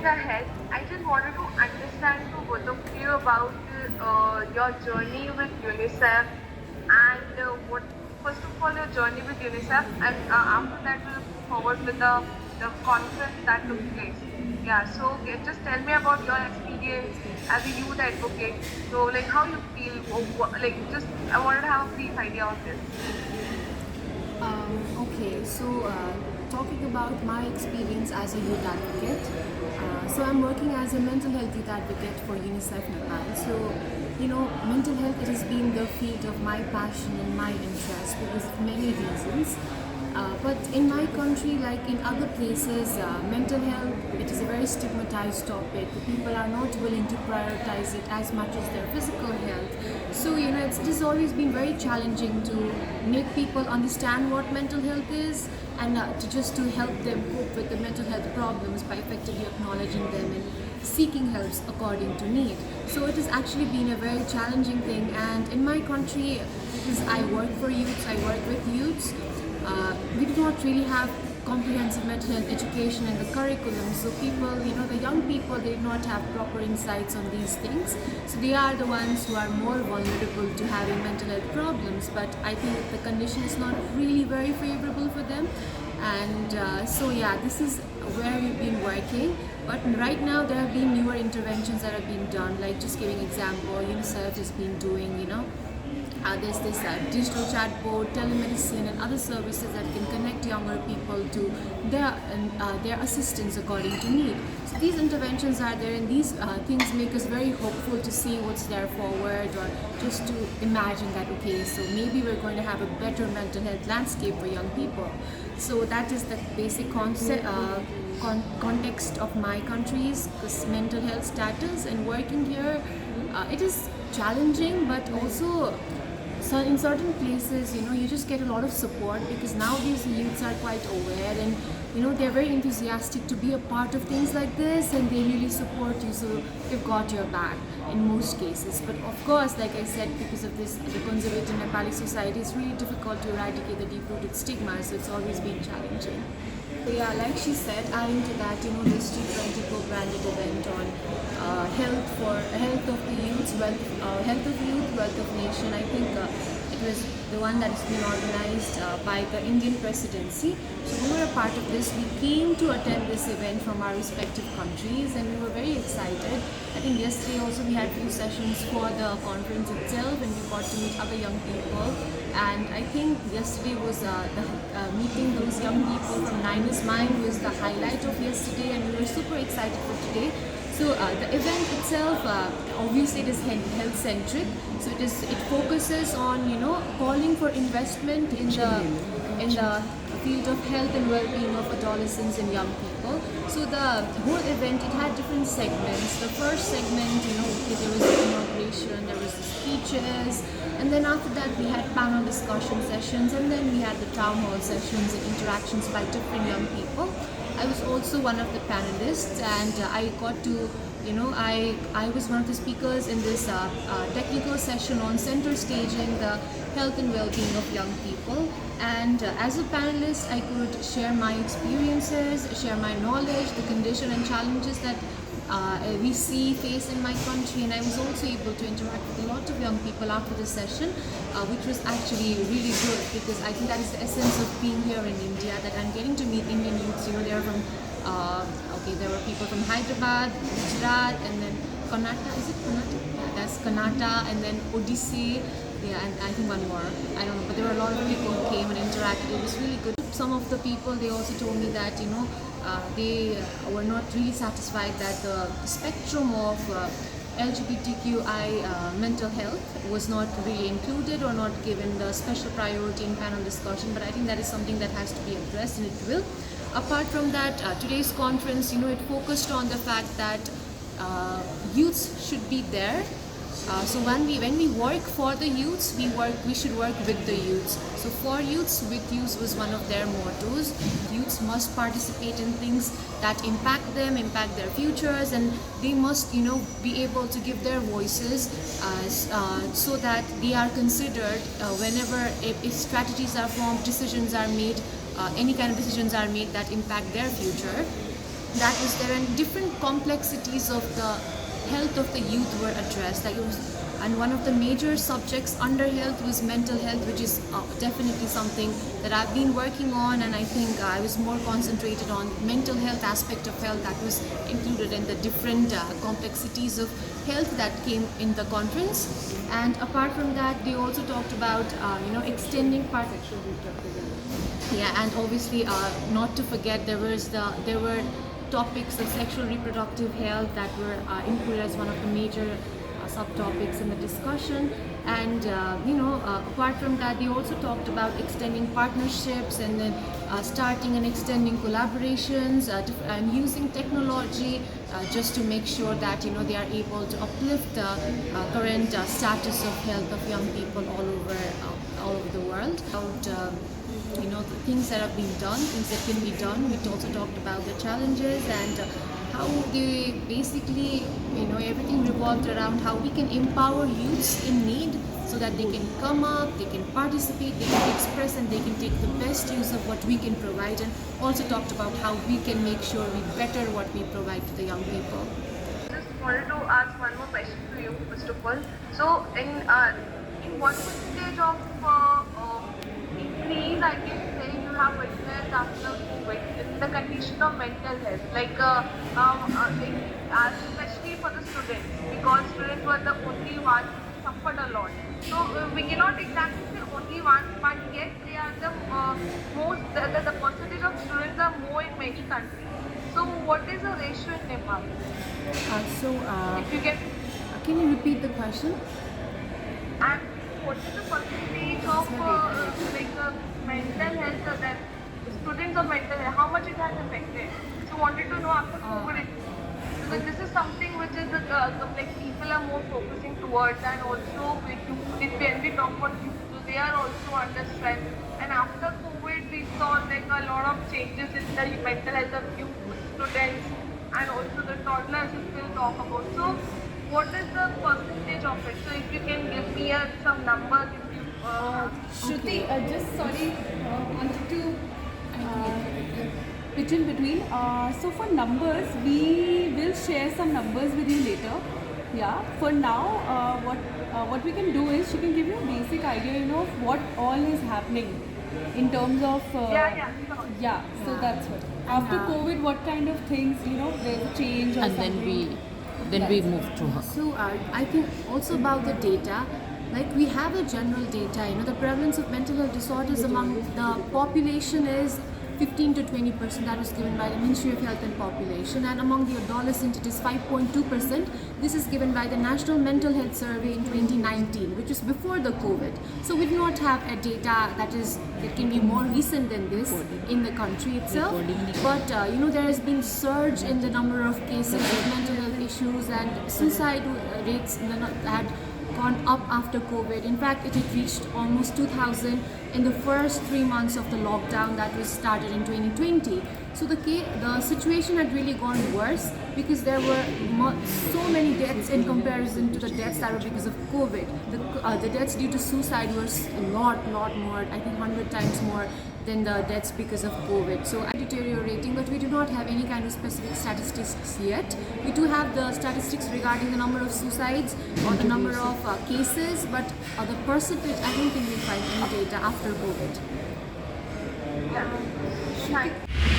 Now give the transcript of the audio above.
moving ahead, I just wanted to understand to both of you about your journey with UNICEF and first of all, your journey with UNICEF, and after that, we'll move forward with the conference that took place. Yeah, so just tell me about your experience as a youth advocate. So, like, how you feel, or like, just I wanted to have a brief idea of this. Okay, so talking about my experience as a youth advocate, so I'm working as a mental health youth advocate for UNICEF Nepal. So, mental health, it has been the field of my passion and my interest because of many reasons. But in my country, like in other places, mental health, it is a very stigmatized topic. People are not willing to prioritize it as much as their physical health. So, it has always been very challenging to make people understand what mental health is and to help them cope with the mental health problems by effectively acknowledging them and seeking help according to need. So it has actually been a very challenging thing. And in my country, because I work for youths, I work with youths, we do not really have comprehensive mental health education in the curriculum. So people, the young people, they do not have proper insights on these things. So they are the ones who are more vulnerable to having mental health problems. But I think the condition is not really very favorable for them. And so yeah, this is where we've been working. But right now there have been newer interventions that have been done, like just giving example, UNICEF has been doing, there's this digital chatbot, telemedicine, and other services that can connect younger people to their assistance according to need. So these interventions are there, and these things make us very hopeful to see what's there forward, or just to imagine that, okay, so maybe we're going to have a better mental health landscape for young people. So that is the basic concept. Context of my country's mental health status and working here. It is challenging, but also so in certain places, you just get a lot of support because now these youths are quite aware, and they're very enthusiastic to be a part of things like this, and they really support you. So they've got your back in most cases. But of course, like I said, because of this, the conservative Nepali society, it's really difficult to eradicate the deep-rooted stigma. So it's always been challenging. So yeah, like she said, adding to that, this G20 co-branded event on health of the youth, health of youth, wealth of nation. I think it was the one that has been organized by the Indian presidency. So we were a part of this. We came to attend this event from our respective countries, and we were very excited. I think yesterday also we had few sessions for the conference itself, and we got to meet other young people. And I think yesterday was meeting those young people from Nine is Mine was the highlight of yesterday, and we were super excited for today. So the event itself, obviously it is health centric. So it focuses on calling for investment in the field of health and well-being of adolescents and young people. So the whole event, it had different segments. The first segment, there was the inauguration, there was the speeches, and then after that we had panel discussion sessions, and then we had the town hall sessions and interactions by different young people. I was also one of the panelists, and I got to, I was one of the speakers in this technical session on center staging the health and well-being of young people. And as a panelist, I could share my experiences, share my knowledge, the condition and challenges that we face in my country, and I was also able to interact with a lot of young people after the session, which was actually really good, because I think that is the essence of being here in India, that I'm getting to meet Indian youths. They're from, there were people from Hyderabad, Gujarat, and then Karnataka, is it Karnataka? Yeah, that's Karnataka, and then Odisha, yeah, and I think one more, I don't know, but there were a lot of people who came and interacted. It was really good. Some of the people, they also told me that, they were not really satisfied that the spectrum of LGBTQI mental health was not really included or not given the special priority in panel discussion, but I think that is something that has to be addressed, and it will. Apart from that, today's conference, it focused on the fact that youths should be there. So when we work for the youths, we should work with the youths. So for youths, with youths was one of their mottos. Youths must participate in things that impact them, impact their futures, and they must, be able to give their voices so that they are considered whenever if strategies are formed, decisions are made, any kind of decisions are made that impact their future. that was there, and different complexities of the health of the youth were addressed. Like it was, and one of the major subjects under health was mental health, which is definitely something that I've been working on, and I think I was more concentrated on mental health aspect of health that was included in the different complexities of health that came in the conference. And apart from that, they also talked about extending part sexual reproductive. Yeah, and obviously not to forget there were topics of sexual reproductive health that were included as one of the major subtopics in the discussion. And apart from that, they also talked about extending partnerships, and then starting and extending collaborations, and using technology just to make sure that they are able to uplift the current status of health of young people all over the world. About the things that have been done, things that can be done. We also talked about the challenges and how they basically, everything revolved around how we can empower youths in need so that they can come up, they can participate, they can express, and they can take the best use of what we can provide. And also talked about how we can make sure we better what we provide to the young people. Just wanted to ask one more question to you, first of all. So, in what percentage of increase I can say you have witnessed after COVID in the condition of mental health, especially for the students, because students were the only ones who suffered a lot. So we cannot exactly say only one, but yet they are the the percentage of students are more in many countries. So what is the ratio in Nepal? If you Can you repeat the question? and what is the percentage of mental health that students of mental health, how much it has affected? So wanted to know after COVID, because this is something which is people are more focusing towards, and also when we talk about youth, they are also under stress. And after COVID, we saw a lot of changes in the mental health of youth students, and also the toddlers we still talk about. So what is the percentage of it? So if you can give me some numbers, if you Shruti, just sorry, wanted to pitch in between. So for numbers, we will share some numbers with you later. Yeah. For now, what we can do is she can give you a basic idea, of what all is happening in terms of sure. yeah. So that's what. After COVID, what kind of things, there's a change or And something. then we move to her. So I think also about the data, like we have a general data, the prevalence of mental health disorders among the population is 15 to 20%. That was given by the Ministry of Health and Population, and among the adolescent it is 5.2%. This is given by the National Mental Health Survey in 2019, which is before the COVID. So we do not have a data that can be more recent than this in the country itself. But there has been surge in the number of cases of mental health issues, and suicide rates had gone up after COVID. In fact, it had reached almost 2,000 in the first 3 months of the lockdown that was started in 2020. So the situation had really gone worse because there were so many deaths in comparison to the deaths that were because of COVID. The deaths due to suicide were a lot more, I think 100 times more than the deaths because of COVID. So deteriorating, but we do not have any kind of specific statistics yet. We do have the statistics regarding the number of suicides or the number of cases, but the percentage, I don't think we find any data after COVID. Yeah. Thank you.